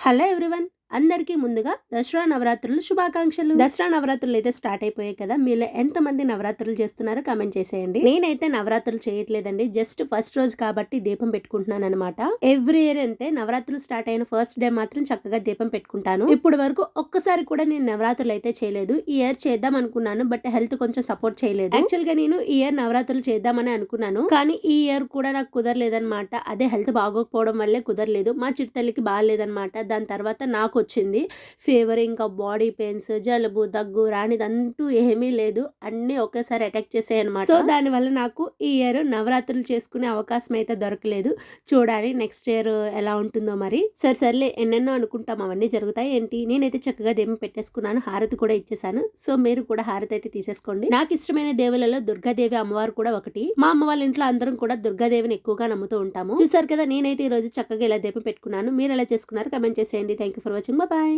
Hello everyone, అందరికీ ముందుగా దసరా నవరాత్రులు శుభాకాంక్షలు. దసరా నవరాత్రులు అయితే స్టార్ట్ అయిపోయాయి కదా. మీలో ఎంతమంది నవరాత్రులు చేస్తున్నారో కామెంట్ చేసేయండి. నేనైతే నవరాత్రులు చేయట్లేదండి, జస్ట్ ఫస్ట్ రోజు కాబట్టి దీపం పెట్టుకుంటున్నాను అనమాట. ఎవ్రీ ఇయర్ అంతే, నవరాత్రులు స్టార్ట్ అయిన ఫస్ట్ డే మాత్రం చక్కగా దీపం పెట్టుకుంటాను. ఇప్పుడు వరకు ఒక్కసారి కూడా నేను నవరాత్రులు అయితే చేయలేదు. ఈ ఇయర్ చేద్దాం అనుకున్నాను, బట్ హెల్త్ కొంచెం సపోర్ట్ చేయలేదు. యాక్చువల్ గా నేను ఈ ఇయర్ నవరాత్రులు చేద్దామని అనుకున్నాను, కానీ ఈ ఇయర్ కూడా నాకు కుదరలేదన్నమాట. అదే హెల్త్ బాగోకపోవడం వల్లే కుదరలేదు. మా చిట్టతల్లికి బాగాలేదన్నమాట. దాని తర్వాత నాకు వచ్చింది ఫీవర్, ఇంకా బాడీ పెయిన్స్, జలుబు, దగ్గు, రానిదంటూ ఏమీ లేదు, అన్ని ఒకేసారి అటాక్ చేసాయి అనమాట. సో దాని వల్ల నాకు ఈ ఇయర్ నవరాత్రులు చేసుకునే అవకాశం అయితే దొరకలేదు. చూడాలి నెక్స్ట్ ఇయర్ ఎలా ఉంటుందో మరి. సర్లే, ఎన్నెన్నో అనుకుంటాం, అవన్నీ జరుగుతాయి ఏంటి. నేనైతే చక్కగా దేవుని పెట్టేసుకున్నాను, హారతి కూడా ఇచ్చేసాను. సో మీరు కూడా హారతి అయితే తీసేసుకోండి. నాకు ఇష్టమైన దేవులలో దుర్గాదేవి అమ్మవారు కూడా ఒకటి. మా అమ్మ వాళ్ళ ఇంట్లో అందరం కూడా దుర్గాదేవిని ఎక్కువగా నమ్ముతూ ఉంటాము. చూసారు కదా, నేనైతే ఈ రోజు చక్కగా ఇలా దీపం పెట్టుకున్నాను. మీరు ఎలా చేసుకున్నారు కమెంట్ చేసేయండి. Thank you for watching. Bye bye.